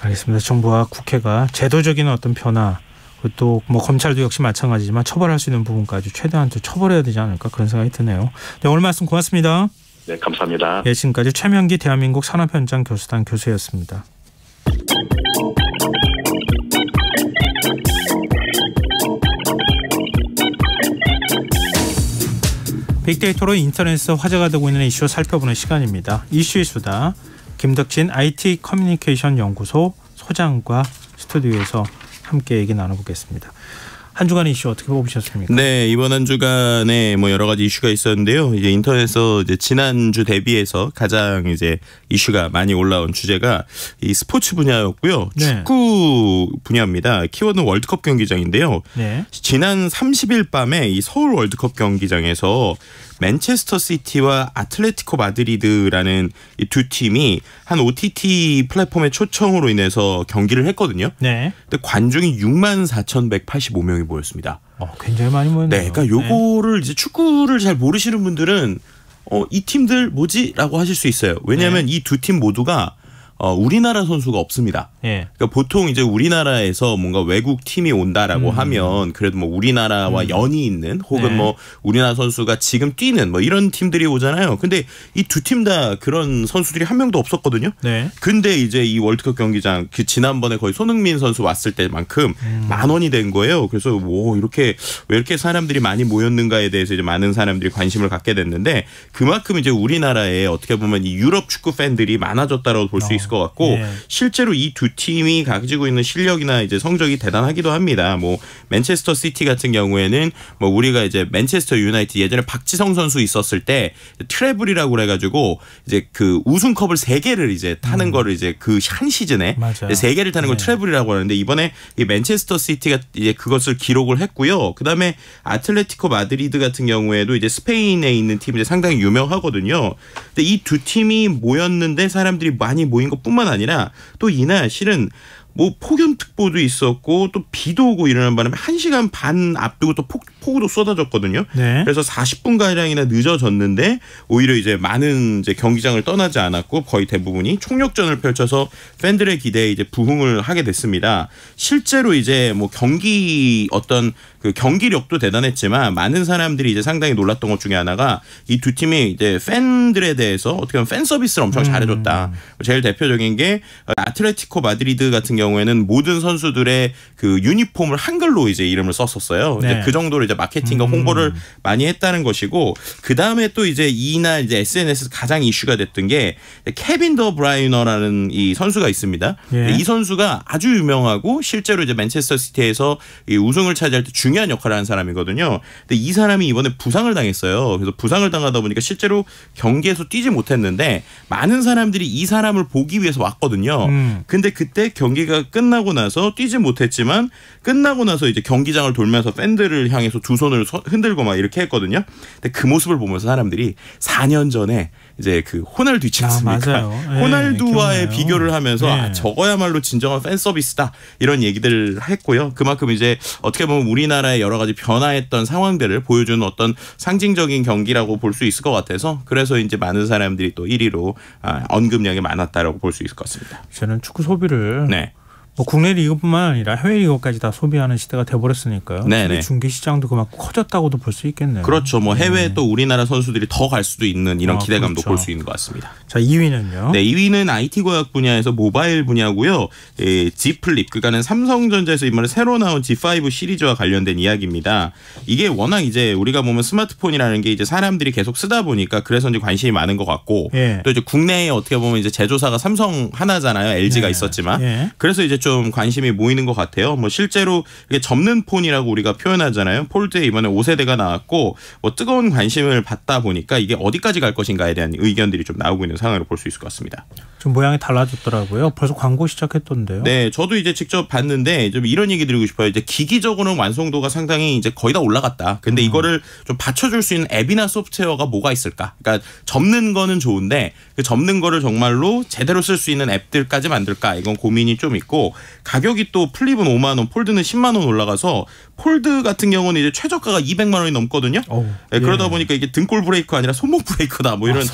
알겠습니다. 정부와 국회가 제도적인 어떤 변화, 또 뭐 검찰도 역시 마찬가지지만 처벌할 수 있는 부분까지 최대한 또 처벌해야 되지 않을까 그런 생각이 드네요. 네, 오늘 말씀 고맙습니다. 네, 감사합니다. 예, 지금까지 최명기 대한민국 산업현장 교수단 교수였습니다. 빅데이터로 인터넷에서 화제가 되고 있는 이슈 살펴보는 시간입니다. 이슈의 수다, 김덕진 IT 커뮤니케이션 연구소 소장과 스튜디오에서 함께 얘기 나눠보겠습니다. 한 주간의 이슈 어떻게 보셨습니까? 네, 이번 한 주간에 뭐 여러 가지 이슈가 있었는데요. 이제 인터넷에서 이제 지난주 대비해서 가장 이제 이슈가 많이 올라온 주제가 이 스포츠 분야였고요. 네. 축구 분야입니다. 키워드는 월드컵 경기장인데요. 네. 지난 30일 밤에 이 서울 월드컵 경기장에서 맨체스터 시티와 아틀레티코 마드리드라는 이 두 팀이 한 OTT 플랫폼의 초청으로 인해서 경기를 했거든요. 네. 근데 관중이 64,185명이 모였습니다. 굉장히 많이 모였네요. 네, 그러니까 요거를 이제 축구를 잘 모르시는 분들은 이 팀들 뭐지라고 하실 수 있어요. 왜냐하면 이 두 팀 모두가 우리나라 선수가 없습니다. 예. 그러니까 보통 이제 우리나라에서 뭔가 외국 팀이 온다라고 하면 그래도 뭐 우리나라와 연이 있는 혹은 네. 뭐 우리나라 선수가 지금 뛰는 뭐 이런 팀들이 오잖아요. 근데 이 두 팀 다 그런 선수들이 한 명도 없었거든요. 네. 근데 이제 이 월드컵 경기장 그 지난번에 거의 손흥민 선수 왔을 때만큼 만원이 된 거예요. 그래서 뭐 이렇게 왜 이렇게 사람들이 많이 모였는가에 대해서 이제 많은 사람들이 관심을 갖게 됐는데 그만큼 이제 우리나라에 어떻게 보면 이 유럽 축구 팬들이 많아졌다라고 볼 수 있을 것 같고 예. 실제로 이 두 팀이 가지고 있는 실력이나 이제 성적이 대단하기도 합니다. 뭐 맨체스터 시티 같은 경우에는 뭐 우리가 이제 맨체스터 유나이티드 예전에 박지성 선수 있었을 때 트래블이라고 그래가지고 이제 그 우승컵을 3개를 이제 타는 거를 이제 그 한 시즌에 3개를 타는 걸 트래블이라고 하는데 이번에 이 맨체스터 시티가 이제 그것을 기록을 했고요. 그다음에 아틀레티코 마드리드 같은 경우에도 이제 스페인에 있는 팀이 상당히 유명하거든요. 근데 이 두 팀이 모였는데 사람들이 많이 모인 것뿐만 아니라 또 이날 실은 뭐 폭염특보도 있었고 또 비도 오고 이러는 바람에 1시간 반 앞두고 또 폭우도 쏟아졌거든요. 네. 그래서 40분가량이나 늦어졌는데 오히려 이제 많은 이제 경기장을 떠나지 않았고 거의 대부분이 총력전을 펼쳐서 팬들의 기대에 이제 부응을 하게 됐습니다. 실제로 이제 뭐 경기 어떤 그 경기력도 대단했지만 많은 사람들이 이제 상당히 놀랐던 것 중에 하나가 이 두 팀이 이제 팬들에 대해서 어떻게 보면 팬 서비스를 엄청 잘해줬다. 제일 대표적인 게 아틀레티코 마드리드 같은 경우에는 모든 선수들의 그 유니폼을 한글로 이제 이름을 썼었어요. 네. 이제 그 정도로 이제 마케팅과 홍보를 많이 했다는 것이고 그 다음에 또 이제 이날 이제 SNS에서 가장 이슈가 됐던 게 케빈 더 브라이너라는 이 선수가 있습니다. 예. 이 선수가 아주 유명하고 실제로 이제 맨체스터 시티에서 이 우승을 차지할 때 중요한 역할을 하는 사람이거든요. 근데 이 사람이 이번에 부상을 당했어요. 그래서 부상을 당하다 보니까 실제로 경기에서 뛰지 못했는데 많은 사람들이 이 사람을 보기 위해서 왔거든요. 근데 그때 경기가 끝나고 나서 뛰지 못했지만 끝나고 나서 이제 경기장을 돌면서 팬들을 향해서 두 손을 흔들고 막 이렇게 했거든요. 근데 그 모습을 보면서 사람들이 4년 전에 이제 그 호날두 있지 않습니까? 호날두와의 비교를 하면서 저거야말로 진정한 팬 서비스다 이런 얘기들을 했고요. 그만큼 이제 어떻게 보면 우리나라의 여러 가지 변화했던 상황들을 보여주는 어떤 상징적인 경기라고 볼 수 있을 것 같아서 그래서 이제 많은 사람들이 또 1위로 언급량이 많았다라고 볼 수 있을 것 같습니다. 저는 축구 소비를 뭐 국내 리그뿐만 아니라 해외 리그까지 다 소비하는 시대가 돼버렸으니까요. 네네. 중계 시장도 그만큼 커졌다고도 볼 수 있겠네요. 그렇죠. 뭐 해외에 또 우리나라 선수들이 더 갈 수도 있는 이런 기대감도 볼 수 있는 것 같습니다. 자, 2위는요? 네, 2위는 IT 과학 분야에서 모바일 분야고요. Z 플립, 그러니까는 삼성전자에서 이번에 새로 나온 Z5 시리즈와 관련된 이야기입니다. 이게 워낙 이제 우리가 보면 스마트폰이라는 게 이제 사람들이 계속 쓰다 보니까 그래서 이제 관심이 많은 것 같고 또 이제 국내에 어떻게 보면 이제 제조사가 삼성 하나잖아요. LG가 있었지만 그래서 이제 좀 관심이 모이는 것 같아요. 뭐 실제로 이게 접는 폰이라고 우리가 표현하잖아요. 폴드에 이번에 5세대가 나왔고 뭐 뜨거운 관심을 받다 보니까 이게 어디까지 갈 것인가에 대한 의견들이 좀 나오고 있는 상황으로 볼 수 있을 것 같습니다. 좀 모양이 달라졌더라고요. 벌써 광고 시작했던데요. 네, 저도 이제 직접 봤는데 좀 이런 얘기 드리고 싶어요. 이제 기기적으로는 완성도가 상당히 이제 거의 다 올라갔다. 근데 이거를 좀 받쳐줄 수 있는 앱이나 소프트웨어가 뭐가 있을까? 그러니까 접는 거는 좋은데 그 접는 거를 정말로 제대로 쓸 수 있는 앱들까지 만들까? 이건 고민이 좀 있고 가격이 또 플립은 5만 원, 폴드는 10만 원 올라가서 폴드 같은 경우는 이제 최저가가 200만 원이 넘거든요. 네, 그러다 보니까 이게 등골 브레이크 아니라 손목 브레이크다 뭐 이런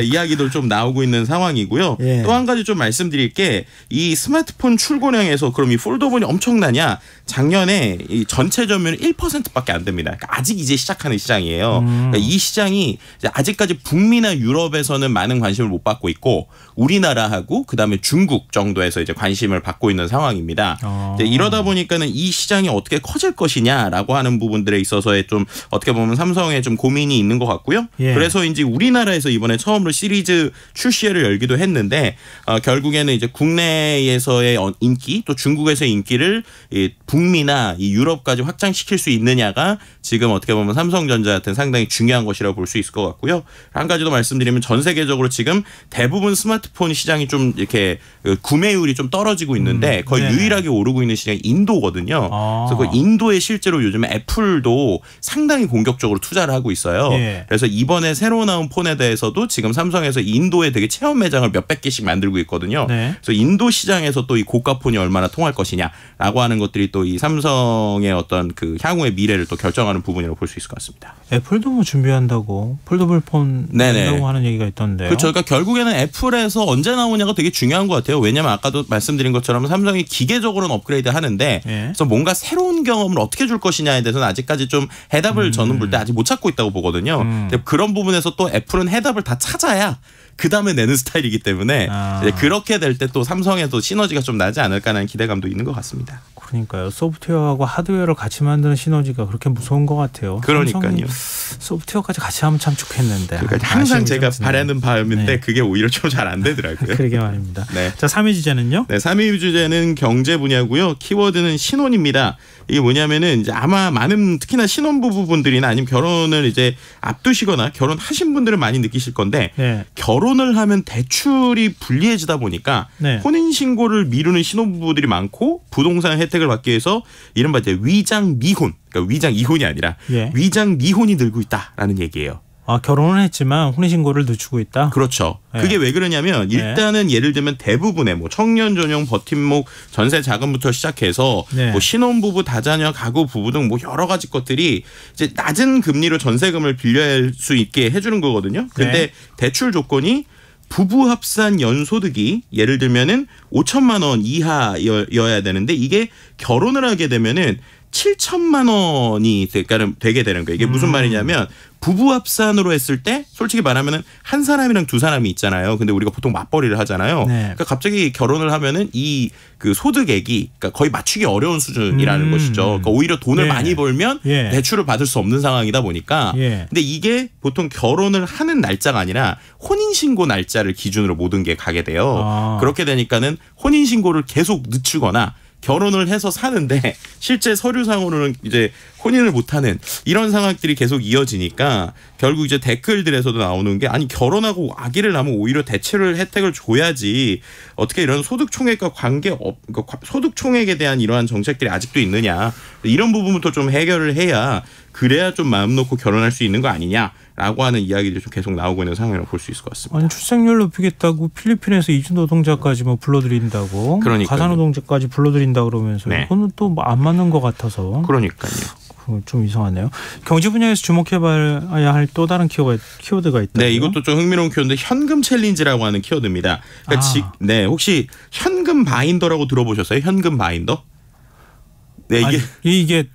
이야기들 좀 나오고 있는 상황이고요. 또 한 가지 좀 말씀드릴 게 이 스마트폰 출고량에서 그럼 이 폴더본이 엄청나냐? 작년에 이 전체 점유율 1%밖에 안 됩니다. 그러니까 아직 이제 시작하는 시장이에요. 그러니까 이 시장이 이제 아직까지 북미나 유럽에서는 많은 관심을 못 받고 있고 우리나라하고 그다음에 중국 정도에서 이제 관심을 받고 있는 상황입니다. 이제 이러다 보니까는 이 시장이 어떻게 커질 것이냐라고 하는 부분들에 있어서의 좀 어떻게 보면 삼성에 좀 고민이 있는 것 같고요. 그래서인지 우리나라에서 이번에 처음으로 시리즈 출시회를 열기도 했는데 결국에는 이제 국내에서의 인기 또 중국에서의 인기를 북미나 이 유럽까지 확장시킬 수 있느냐가 지금 어떻게 보면 삼성전자한테는 상당히 중요한 것이라고 볼 수 있을 것 같고요. 한 가지 더 말씀드리면 전 세계적으로 지금 대부분 스마트폰 시장이 좀 이렇게 구매율이 좀 떨어지고 있는데 거의 유일하게 오르고 있는 시장이 인도거든요. 그래서 그 인도에 실제로 요즘에 애플도 상당히 공격적으로 투자를 하고 있어요. 그래서 이번에 새로 나온 폰에 대해서도 지금 삼성에서 인도에 되게 체험 매장을 몇백 개씩 만들고 있거든요. 그래서 인도 시장에서 또 이 고가 폰이 얼마나 통할 것이냐라고 하는 것들이 또 이 삼성의 어떤 그 향후의 미래를 또 결정하는 부분이라고 볼 수 있을 것 같습니다. 애플도 뭐 준비한다고 폴더블 폰 낸다고 하는 얘기가 있던데요. 그렇죠. 그러니까 결국에는 애플에서 언제 나오냐가 되게 중요한 것 같아요. 왜냐하면 아까도 말씀드린 것처럼 삼성이 기계적으로는 업그레이드 하는데 그래서 뭔가 새로운 경험을 어떻게 줄 것이냐에 대해서는 아직까지 좀 해답을 저는 볼 때 아직 못 찾고 있다고 보거든요. 그런 부분에서 또 애플은 해답을 다 찾아야 그 다음에 내는 스타일이기 때문에 이제 그렇게 될 때 또 삼성에도 시너지가 좀 나지 않을까라는 기대감도 있는 것 같습니다. 그러니까요. 소프트웨어하고 하드웨어를 같이 만드는 시너지가 그렇게 무서운 것 같아요. 그러니까요. 소프트웨어까지 같이 하면 참 좋겠는데. 그러니까 항상 제가 바라는 바람인데 그게 오히려 좀 잘 안 되더라고요. 그러게 말입니다. 자, 3위 주제는요? 네, 3위 주제는 경제 분야고요. 키워드는 신혼입니다. 이게 뭐냐면은 이제 아마 많은 특히나 신혼부부분들이나 아니면 결혼을 이제 앞두시거나 결혼하신 분들은 많이 느끼실 건데 결혼을 하면 대출이 불리해지다 보니까 혼인신고를 미루는 신혼부부들이 많고 부동산 혜택을 받기 위해서 이른바 이제 위장 미혼, 그러니까 위장 이혼이 아니라 위장 미혼이 늘고 있다라는 얘기예요. 아, 결혼은 했지만 혼인신고를 늦추고 있다? 그렇죠. 그게 왜 그러냐면 일단은 예를 들면 대부분의 뭐 청년 전용 버팀목 전세 자금부터 시작해서 뭐 신혼부부 다자녀 가구 부부 등 뭐 여러 가지 것들이 이제 낮은 금리로 전세금을 빌릴 수 있게 해주는 거거든요. 근데 대출 조건이 부부 합산 연소득이 예를 들면은 5천만 원 이하여야 되는데 이게 결혼을 하게 되면은 7천만 원이 되게 되는 거예요. 이게 무슨 말이냐면 부부 합산으로 했을 때 솔직히 말하면은 한 사람이랑 두 사람이 있잖아요. 근데 우리가 보통 맞벌이를 하잖아요. 그러니까 갑자기 결혼을 하면은 이 그 소득액이 그러니까 거의 맞추기 어려운 수준이라는 것이죠. 그러니까 오히려 돈을 많이 벌면 대출을 받을 수 없는 상황이다 보니까. 근데 이게 보통 결혼을 하는 날짜가 아니라 혼인신고 날짜를 기준으로 모든 게 가게 돼요. 그렇게 되니까는 혼인신고를 계속 늦추거나 결혼을 해서 사는데 실제 서류상으로는 이제 혼인을 못하는 이런 상황들이 계속 이어지니까 결국 이제 댓글들에서도 나오는 게 아니 결혼하고 아기를 낳으면 오히려 대체를 혜택을 줘야지 어떻게 이런 소득 총액과 소득 총액에 대한 이러한 정책들이 아직도 있느냐 이런 부분부터 좀 해결을 해야 그래야 좀 마음 놓고 결혼할 수 있는 거 아니냐라고 하는 이야기들이 좀 계속 나오고 있는 상황이라고 볼 수 있을 것 같습니다. 아니 출생률 높이겠다고 필리핀에서 이주노동자까지 뭐 불러들인다고 가사노동자까지 불러들인다 그러면서 이거는 또 안 맞는 것 같아서. 그러니까요. 좀 이상하네요. 경제 분야에서 주목해봐야 할 또 다른 키워드가 있다. 네, 이것도 좀 흥미로운 키워드인데 현금 챌린지라고 하는 키워드입니다. 그러니까 혹시 현금 바인더라고 들어보셨어요? 현금 바인더? 네, 이게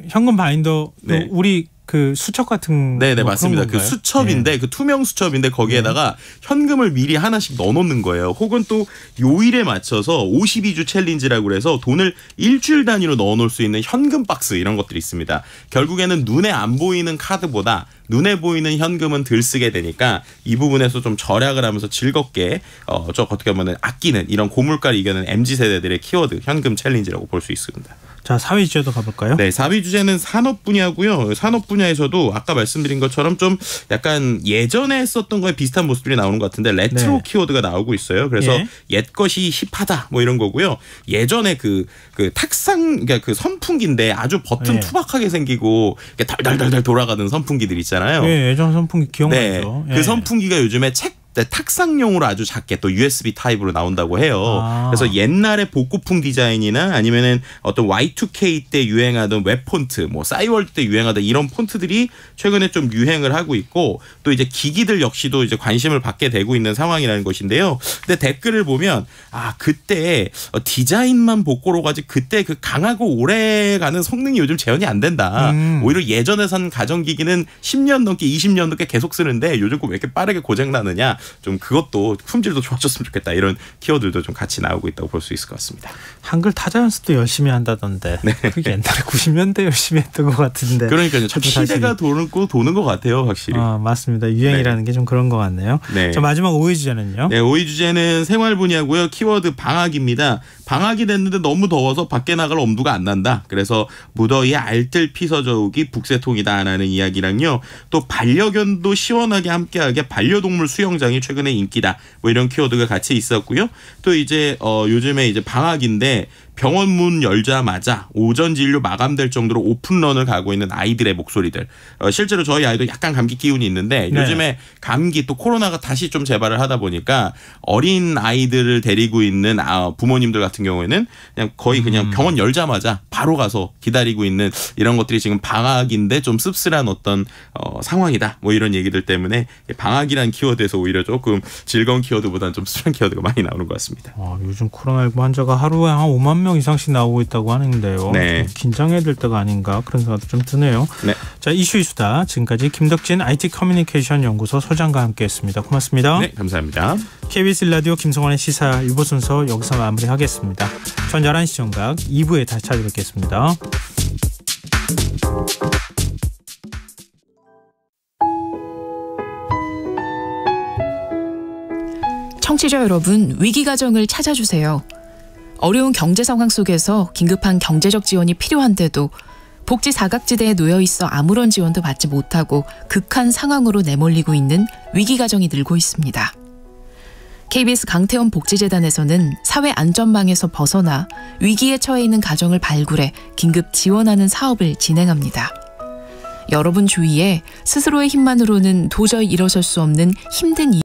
현금 바인더 우리 그 수첩 같은 네네 맞습니다. 그 수첩인데 그 투명 수첩인데 거기에다가 현금을 미리 하나씩 넣어놓는 거예요. 혹은 또 요일에 맞춰서 52주 챌린지라고 그래서 돈을 일주일 단위로 넣어놓을 수 있는 현금 박스 이런 것들이 있습니다. 결국에는 눈에 안 보이는 카드보다 눈에 보이는 현금은 덜 쓰게 되니까 이 부분에서 좀 절약을 하면서 즐겁게 어떻게 보면 아끼는 이런 고물가를 이겨낸 MZ세대들의 키워드 현금 챌린지라고 볼 수 있습니다. 자, 4위 주제도 가볼까요? 네, 4위 주제는 산업 분야고요. 산업 분야에서도 아까 말씀드린 것처럼 좀 약간 예전에 썼던 거에 비슷한 모습들이 나오는 것 같은데 레트로 키워드가 나오고 있어요. 그래서 옛 것이 힙하다 뭐 이런 거고요. 예전에 그 탁상 그러니까 그 선풍기인데 아주 버튼 투박하게 생기고 달달달달 돌아가는 선풍기들 있잖아요. 예전 선풍기 기억나죠. 그 선풍기가 요즘에 책 탁상용으로 아주 작게 또 USB 타입으로 나온다고 해요. 그래서 옛날에 복고풍 디자인이나 아니면은 어떤 Y2K 때 유행하던 웹 폰트, 뭐 싸이월드 때 유행하던 이런 폰트들이 최근에 좀 유행을 하고 있고 또 이제 기기들 역시도 이제 관심을 받게 되고 있는 상황이라는 것인데요. 근데 댓글을 보면 그때 디자인만 복고로 가지 그때 그 강하고 오래가는 성능이 요즘 재현이 안 된다. 오히려 예전에 산 가전기기는 10년 넘게 20년 넘게 계속 쓰는데 요즘 왜 이렇게 빠르게 고장 나느냐. 좀 그것도 품질도 좋아졌으면 좋겠다. 이런 키워드도 좀 같이 나오고 있다고 볼 수 있을 것 같습니다. 한글 타자 연습도 열심히 한다던데. 네. 그게 옛날에 90년대 열심히 했던 것 같은데. 그러니까요. 참 시대가 도는 것 같아요. 확실히. 맞습니다. 유행이라는 게 좀 그런 것 같네요. 네. 자, 마지막 5위 주제는요. 네, 5위 주제는 생활 분야고요. 키워드 방학입니다. 방학이 됐는데 너무 더워서 밖에 나갈 엄두가 안 난다. 그래서 무더위에 알뜰 피서저우기 북새통이다라는 이야기랑요. 또 반려견도 시원하게 함께하게 반려동물 수영장이 최근에 인기다. 뭐 이런 키워드가 같이 있었고요. 또 이제 요즘에 이제 방학인데 병원 문 열자마자 오전 진료 마감될 정도로 오픈런을 가고 있는 아이들의 목소리들. 실제로 저희 아이도 약간 감기 기운이 있는데 요즘에 감기 또 코로나가 다시 좀 재발을 하다 보니까 어린 아이들을 데리고 있는 부모님들 같은 경우에는 그냥 거의 그냥 병원 열자마자 바로 가서 기다리고 있는 이런 것들이 지금 방학인데 좀 씁쓸한 어떤 상황이다. 뭐 이런 얘기들 때문에 방학이란 키워드에서 오히려 조금 즐거운 키워드보다는 좀 씁쓸한 키워드가 많이 나오는 것 같습니다. 요즘 코로나19 환자가 하루에 한 5만 명 이상씩 나오고 있다고 하는데요. 네. 긴장해야 될 때가 아닌가 그런 생각도 좀 드네요. 네. 자, 이슈 수다 지금까지 김덕진 IT 커뮤니케이션 연구소 소장과 함께했습니다. 고맙습니다. 네, 감사합니다. KBS 라디오 김성환의 시사 1부 순서 여기서 마무리하겠습니다. 전 11시 정각 2부에 다시 찾아뵙겠습니다. 청취자 여러분, 위기가정을 찾아주세요. 어려운 경제 상황 속에서 긴급한 경제적 지원이 필요한데도 복지 사각지대에 놓여 있어 아무런 지원도 받지 못하고 극한 상황으로 내몰리고 있는 위기가정이 늘고 있습니다. KBS 강태원 복지재단에서는 사회안전망에서 벗어나 위기에 처해 있는 가정을 발굴해 긴급 지원하는 사업을 진행합니다. 여러분 주위에 스스로의 힘만으로는 도저히 일어설 수 없는 힘든